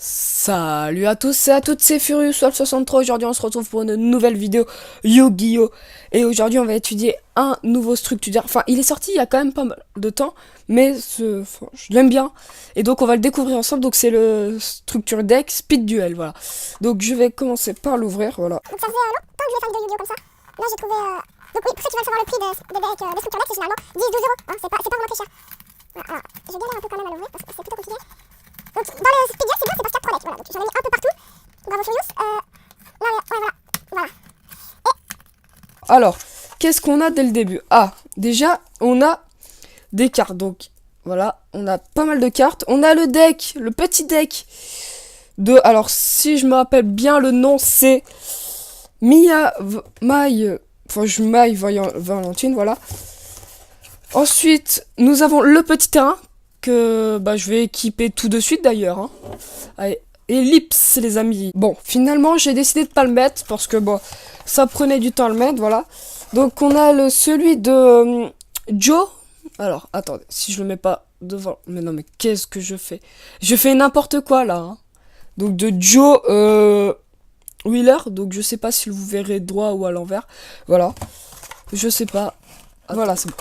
Salut à tous et à toutes, c'est Furious63. Aujourd'hui, on se retrouve pour une nouvelle vidéo Yu-Gi-Oh! Et aujourd'hui, on va étudier un nouveau structure. Enfin, il est sorti il y a quand même pas mal de temps, mais je l'aime bien. Et donc, on va le découvrir ensemble. Donc, c'est le structure deck Speed Duel. Voilà. Donc, je vais commencer par l'ouvrir. Voilà. Donc ça faisait longtemps que je voulais faire une vidéo Yu-Gi-Oh comme ça. Là j'ai trouvé... Donc oui, pour ceux qui veulent savoir le prix des decks, des structures decks, c'est généralement 10-12 euros. Hein, c'est pas vraiment très cher. Voilà, alors, je galère un peu quand même à l'ouvrir parce que c'est plutôt compliqué. Donc dans le Speed Duel, c'est bien, c'est parce qu'il y a 3 decks. Voilà, donc j'en ai mis un peu partout. Bravo Furious. Là, ouais, voilà. Voilà. Alors, qu'est-ce qu'on a dès le début? Ah, déjà, on a des cartes. Donc, voilà, on a pas mal de cartes. On a le deck, le petit deck de... Alors, si je me rappelle bien, le nom, c'est Maille Valentine, voilà. Ensuite, nous avons le petit terrain, que je vais équiper tout de suite d'ailleurs. Hein. Allez, Ellipse, les amis. Bon, finalement, j'ai décidé de pas le mettre, parce que, bon, ça prenait du temps à le mettre, voilà. Donc, on a celui de Joe. Alors, attendez, si je le mets pas devant... Mais non, mais qu'est-ce que je fais? Je fais n'importe quoi, là. Hein. Donc, de Joe... Wheeler, donc je sais pas si vous verrez droit ou à l'envers. Voilà. Je sais pas. Voilà, c'est bon.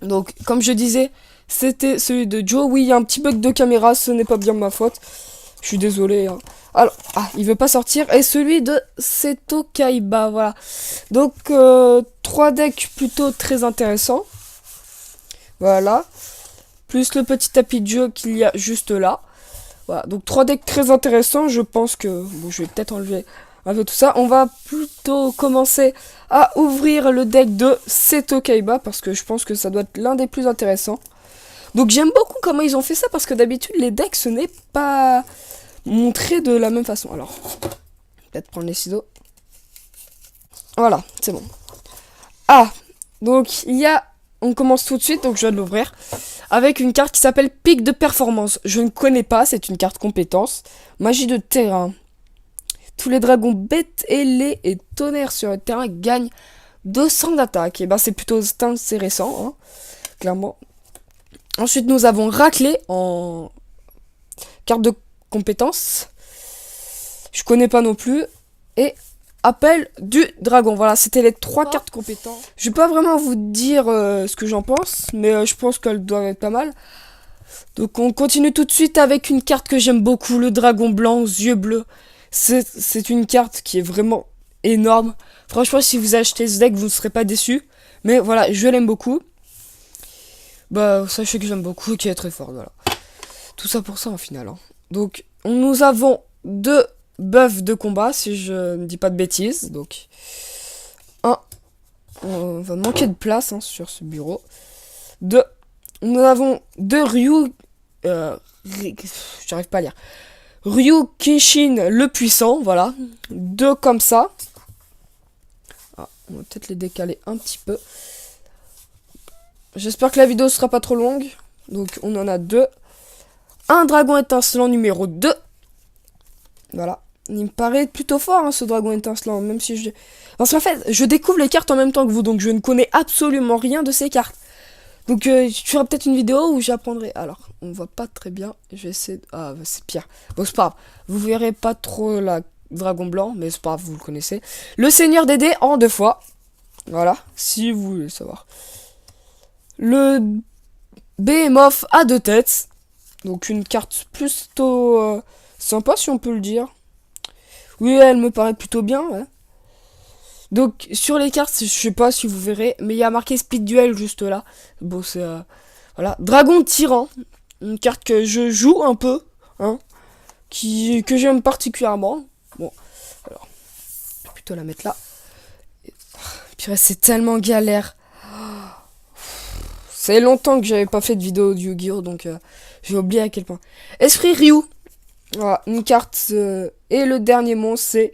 Donc, comme je disais, c'était celui de Joe. Oui, il y a un petit bug de caméra, ce n'est pas bien ma faute. Je suis désolé. Hein. Alors, il veut pas sortir. Et celui de Seto Kaiba, voilà. Donc, 3 decks plutôt très intéressants. Voilà. Plus le petit tapis de jeu qu'il y a juste là. Voilà, donc 3 decks très intéressants. Je pense que... Bon, je vais peut-être enlever un peu tout ça. On va plutôt commencer à ouvrir le deck de Seto Kaiba, parce que je pense que ça doit être l'un des plus intéressants. Donc j'aime beaucoup comment ils ont fait ça, parce que d'habitude les decks ce n'est pas montré de la même façon. Alors, peut-être prendre les ciseaux. Voilà, c'est bon. Ah, donc il y a... On commence tout de suite, donc je vais l'ouvrir. Avec une carte qui s'appelle Pic de performance. Je ne connais pas, c'est une carte compétence. Magie de terrain. Tous les dragons bêtes, ailés et tonnerres sur le terrain gagnent 200 d'attaque. Et c'est plutôt c'est récent, hein, clairement. Ensuite, nous avons Raclé en carte de compétence. Je connais pas non plus. Et Appel du dragon. Voilà, c'était les 3 cartes compétentes. Je vais pas vraiment vous dire ce que j'en pense, mais je pense qu'elles doivent être pas mal. Donc on continue tout de suite avec une carte que j'aime beaucoup, le dragon blanc aux yeux bleus. C'est une carte qui est vraiment énorme. Franchement, si vous achetez ce deck, vous ne serez pas déçus. Mais voilà, je l'aime beaucoup. Sachez que j'aime beaucoup et qu'il est très fort, voilà. Tout ça pour ça, en final. Hein. Donc, nous avons 2 buffs de combat, si je ne dis pas de bêtises. Donc, on va manquer de place hein, sur ce bureau. 2, nous avons 2 Ryu... j'arrive pas à lire. Ryu Kenshin le puissant, voilà. 2 comme ça. On va peut-être les décaler un petit peu. J'espère que la vidéo sera pas trop longue. Donc on en a 2. Un dragon étincelant numéro 2. Voilà. Il me paraît plutôt fort hein, ce dragon étincelant. Même si je... Parce qu'en fait, je découvre les cartes en même temps que vous. Donc je ne connais absolument rien de ces cartes. Donc je ferai peut-être une vidéo où j'apprendrai. Alors, on voit pas très bien. Je vais essayer... Ah, c'est pire. Bon, c'est pas grave. Vous verrez pas trop la dragon blanc, mais c'est pas grave, vous le connaissez. Le seigneur des dés en 2 fois. Voilà, si vous voulez savoir. Le Behemoth à 2 têtes. Donc une carte plutôt sympa, si on peut le dire. Oui, elle me paraît plutôt bien, ouais. Donc, sur les cartes, je sais pas si vous verrez, mais il y a marqué Speed Duel juste là. Bon, c'est... voilà. Dragon Tyran. Une carte que je joue un peu, hein. Que j'aime particulièrement. Bon, alors, je vais plutôt la mettre là. Purée, c'est tellement galère. C'est longtemps que j'avais pas fait de vidéo de Yu-Gi-Oh! Donc, j'ai oublié à quel point. Esprit Ryu. Voilà, une carte. Et le dernier monstre, c'est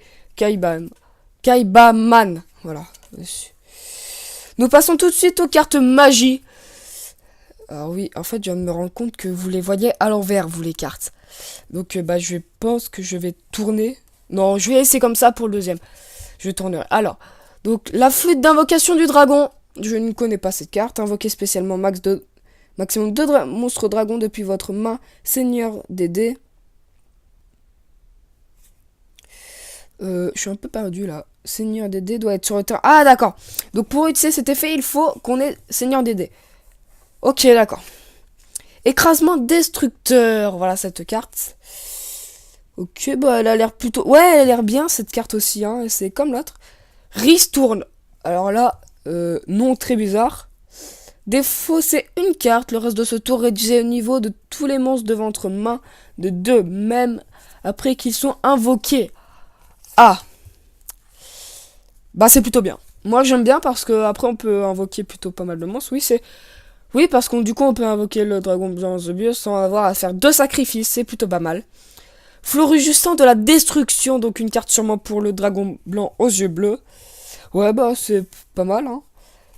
Kaibaman. Voilà. Nous passons tout de suite aux cartes magie. Alors oui, en fait, je viens de me rendre compte que vous les voyez à l'envers, vous, les cartes. Donc, je pense que je vais tourner. Non, je vais laisser comme ça pour le deuxième. Je tournerai. Alors, donc, la flûte d'invocation du dragon. Je ne connais pas cette carte. Invoquez spécialement maximum 2 monstres dragons depuis votre main. Seigneur des dés. Je suis un peu perdu là. Seigneur des dés doit être sur le terrain. Ah d'accord. Donc pour utiliser cet effet, il faut qu'on ait Seigneur des dés. Ok, d'accord. Écrasement destructeur. Voilà cette carte. Ok, bah elle a l'air plutôt... Ouais, elle a l'air bien cette carte aussi, hein. C'est comme l'autre. Ristourne. Alors là, nom très bizarre. Défaut, c'est une carte. Le reste de ce tour réduisez le niveau de tous les monstres de votre main de 2, même après qu'ils sont invoqués. Ah. Bah c'est plutôt bien. Moi j'aime bien parce que après on peut invoquer plutôt pas mal de monstres. Oui, parce qu'on du coup on peut invoquer le dragon blanc The Bios sans avoir à faire 2 sacrifices. C'est plutôt pas mal. Florujustant de la destruction, donc une carte sûrement pour le dragon blanc aux yeux bleus. Ouais, bah c'est pas mal, hein.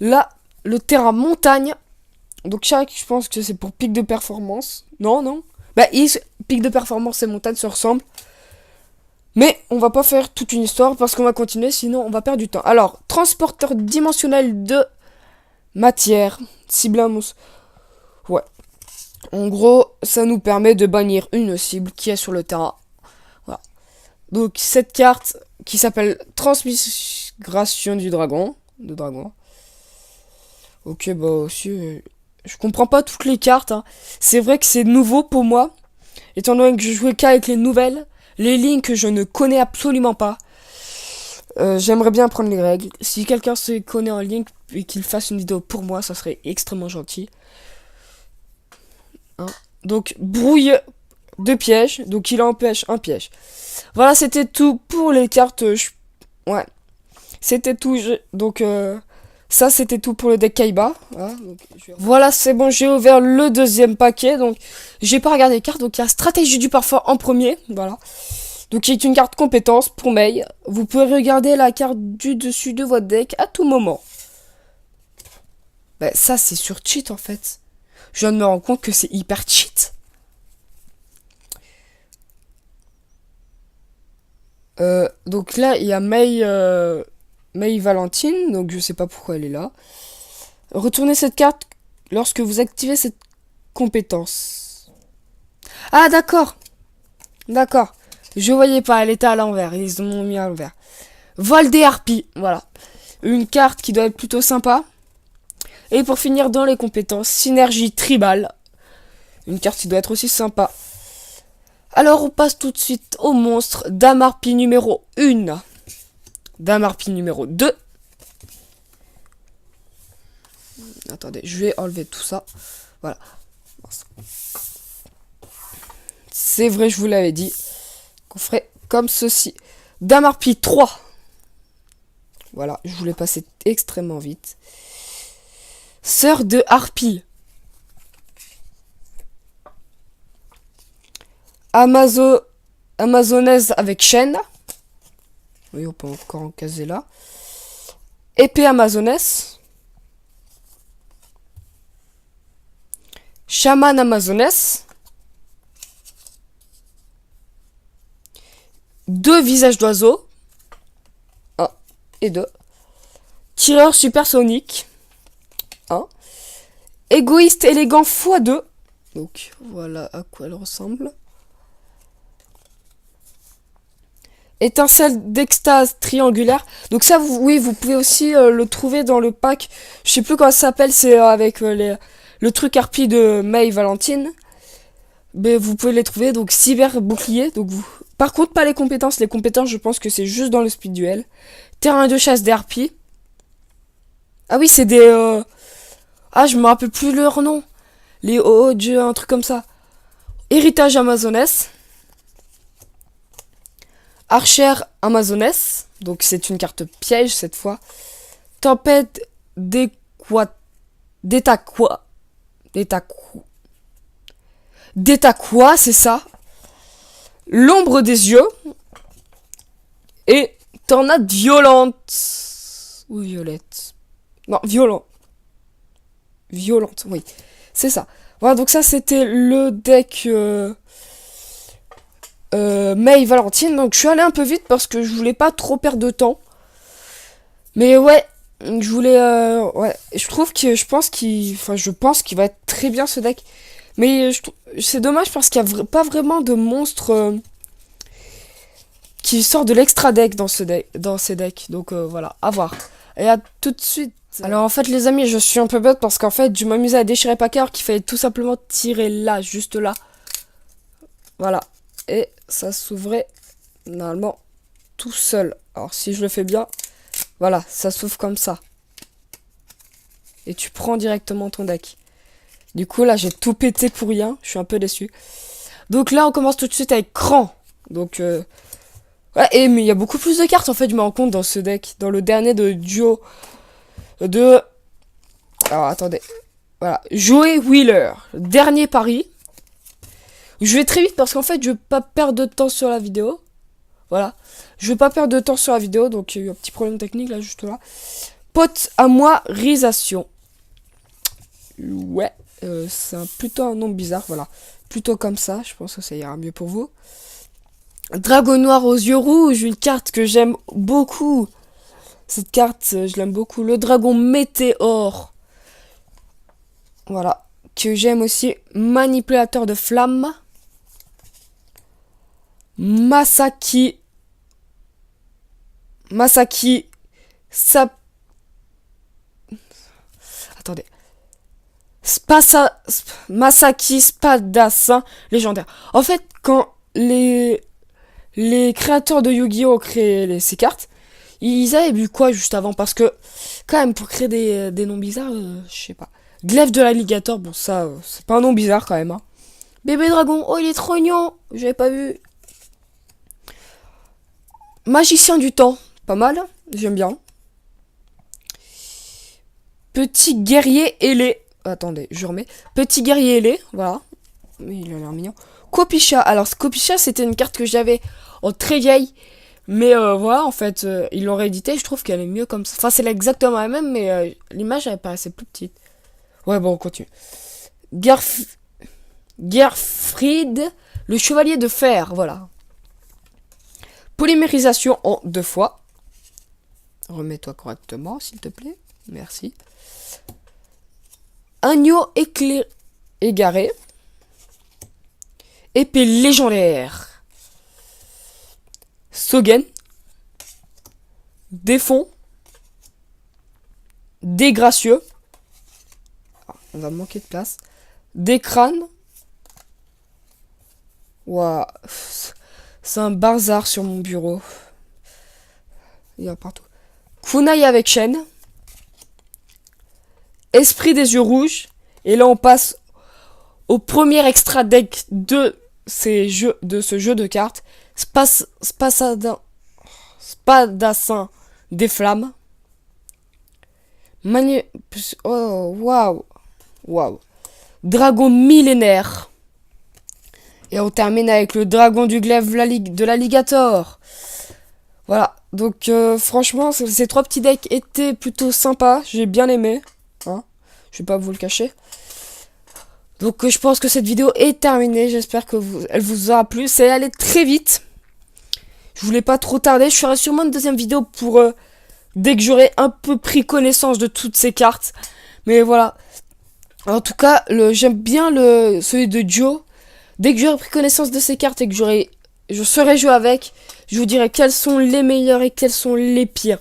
Là, le terrain montagne. Donc je pense que c'est pour pic de performance. Non. Bah, pic de performance et montagne se ressemblent. Mais on va pas faire toute une histoire parce qu'on va continuer, sinon on va perdre du temps. Alors, transporteur dimensionnel de matière. Cible un mousse. Ouais. En gros, ça nous permet de bannir une cible qui est sur le terrain. Voilà. Donc cette carte qui s'appelle Transmigration du dragon. De dragon. Ok, bah aussi, je comprends pas toutes les cartes, hein. C'est vrai que c'est nouveau pour moi, étant donné que je jouais qu'avec les nouvelles, les lignes que je ne connais absolument pas. J'aimerais bien apprendre les règles. Si quelqu'un se connaît en ligne et qu'il fasse une vidéo pour moi, ça serait extrêmement gentil. Hein. Donc, brouille de piège, donc il empêche un piège. Voilà, c'était tout pour les cartes. Ouais, c'était tout. Donc, ça, c'était tout pour le deck Kaiba. Voilà, c'est bon, j'ai ouvert le deuxième paquet. Donc, j'ai pas regardé les cartes. Donc, il y a Stratégie du Parfum en premier. Voilà. Donc, qui est une carte compétence pour Mei. Vous pouvez regarder la carte du dessus de votre deck à tout moment. Bah, ça, c'est sur cheat, en fait. Je viens de me rendre compte que c'est hyper cheat. Donc là, il y a Mei Valentine, donc je sais pas pourquoi elle est là. Retournez cette carte lorsque vous activez cette compétence. Ah d'accord. D'accord. Je voyais pas, elle était à l'envers. Ils m'ont mis à l'envers. Vol des harpies, voilà. Une carte qui doit être plutôt sympa. Et pour finir dans les compétences, synergie tribale. Une carte qui doit être aussi sympa. Alors on passe tout de suite au monstre. Dame harpie numéro 1. Dame harpie numéro 2. Attendez, je vais enlever tout ça. Voilà. C'est vrai, je vous l'avais dit. Qu'on ferait comme ceci. Dame harpie 3. Voilà, je voulais passer extrêmement vite. Sœur de harpie. Amazonaise avec chaîne. Oui, on peut encore en caser là. Épée amazonesse. Chaman amazonesse. 2 visages d'oiseaux. 1 et 2. Tireur supersonique. 1. Égoïste élégant x2. Donc voilà à quoi elle ressemble. Étincelle d'extase triangulaire. Donc ça, vous pouvez aussi le trouver dans le pack. Je sais plus comment ça s'appelle. C'est avec le truc harpie de Mei Valentine. Mais vous pouvez les trouver. Donc cyber bouclier. Donc par contre, pas les compétences. Les compétences, je pense que c'est juste dans le speed duel. Terrain de chasse des harpies. Ah oui, c'est des... Ah, je me rappelle plus leur nom. Les dieux, un truc comme ça. Héritage amazonesse. Archère amazonesse. Donc c'est une carte piège cette fois. Tempête d'étaqua, c'est ça. L'ombre des yeux. Et tornade violente. Ou violette. Non, violente, oui. C'est ça. Voilà, donc ça c'était le deck Mei Valentine. Donc je suis allé un peu vite parce que je voulais pas trop perdre de temps. Mais ouais, je voulais ouais, je pense qu'il va être très bien ce deck. Mais c'est dommage parce qu'il y a pas vraiment de monstres qui sort de l'extra deck dans ces decks. Donc voilà, à voir. Et à tout de suite. Alors en fait les amis, je suis un peu bête parce qu'en fait je m'amusais à déchirer Packer qu'il fallait tout simplement tirer là, juste là. Voilà. Et ça s'ouvrait normalement tout seul. Alors si je le fais bien, voilà, ça s'ouvre comme ça. Et tu prends directement ton deck. Du coup là j'ai tout pété pour rien, je suis un peu déçu. Donc là on commence tout de suite avec Cran. Donc ouais, et mais il y a beaucoup plus de cartes en fait, je me rends compte dans ce deck. Dans le dernier de duo de... Alors attendez. Voilà, Joey Wheeler. Dernier pari. Je vais très vite parce qu'en fait je veux pas perdre de temps sur la vidéo. Voilà. Je veux pas perdre de temps sur la vidéo, donc il y a eu un petit problème technique là, juste là. Pote à moi, risation. Ouais, c'est plutôt un nom bizarre, voilà. Plutôt comme ça, je pense que ça ira mieux pour vous. Dragon noir aux yeux rouges, une carte que j'aime beaucoup. Cette carte, je l'aime beaucoup. Le dragon météore. Voilà. Que j'aime aussi. Manipulateur de flammes. Masaki. Attendez. Masaki Spadassin légendaire. En fait, quand les créateurs de Yu-Gi-Oh! Ont créé ces cartes, ils avaient vu quoi juste avant? Parce que, quand même, pour créer des noms bizarres, je sais pas. Glaive de l'alligator, bon, ça, c'est pas un nom bizarre quand même. Hein. Bébé dragon, oh, il est trop mignon, j'avais pas vu. Magicien du temps, pas mal, j'aime bien. Petit guerrier ailé. Attendez, je remets. Petit guerrier ailé, voilà. Il a l'air mignon. Kopisha. Alors, Kopisha, c'était une carte que j'avais en très vieille. Mais voilà, en fait, ils l'ont réédité. Je trouve qu'elle est mieux comme ça. Enfin, c'est exactement la même, mais l'image, elle paraissait plus petite. Ouais, bon, on continue. Gerfried, le chevalier de fer, voilà. Polymérisation en 2 fois. Remets-toi correctement, s'il te plaît. Merci. Agneau égaré. Épée légendaire. Sogen. Défond. Dégracieux. On va manquer de place. Des crânes. Waouh. C'est un bazar sur mon bureau. Il y a partout. Kunai avec chaîne. Esprit des yeux rouges. Et là on passe au premier extra deck de ce jeu de cartes. Spadassin des flammes. Oh waouh. Waouh. Dragon millénaire. Et on termine avec le dragon du glaive de l'alligator. Voilà. Donc franchement, ces 3 petits decks étaient plutôt sympas. J'ai bien aimé. Hein, je vais pas vous le cacher. Donc je pense que cette vidéo est terminée. J'espère que elle vous aura plu. C'est allé très vite. Je voulais pas trop tarder. Je ferai sûrement une deuxième vidéo pour dès que j'aurai un peu pris connaissance de toutes ces cartes. Mais voilà. En tout cas, j'aime bien celui de Joe. Dès que j'aurai pris connaissance de ces cartes et que je saurai jouer avec, je vous dirai quels sont les meilleurs et quels sont les pires.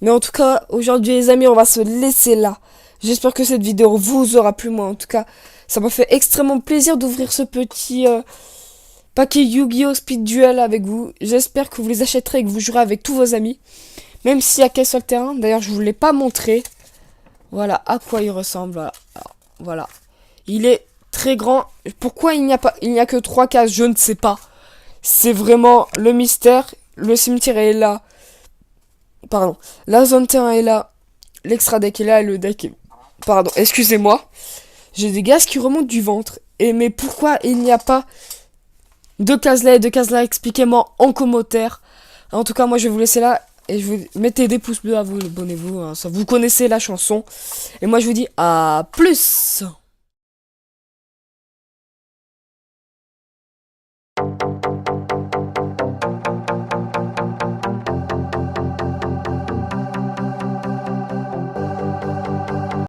Mais en tout cas, aujourd'hui les amis, on va se laisser là. J'espère que cette vidéo vous aura plu. Moi en tout cas, ça m'a fait extrêmement plaisir d'ouvrir ce petit paquet Yu-Gi-Oh! Speed Duel avec vous. J'espère que vous les achèterez et que vous jouerez avec tous vos amis. Même s'il y a qu'un seul terrain. D'ailleurs, je vous l'ai pas montré. Voilà à quoi il ressemble. Voilà. Alors, voilà. Il est très grand. Pourquoi il n'y a que 3 cases, je ne sais pas. C'est vraiment le mystère. Le cimetière est là. Pardon. La zone terrain est là. L'extra deck est là et le deck est... Pardon, excusez-moi. J'ai des gaz qui remontent du ventre. Mais pourquoi il n'y a pas 2 cases là et 2 cases là? Expliquez-moi en commentaire. En tout cas, moi je vais vous laisser là. Et je vous mettez des pouces bleus à vous, abonnez-vous. Hein, ça, vous connaissez la chanson. Et moi je vous dis à plus.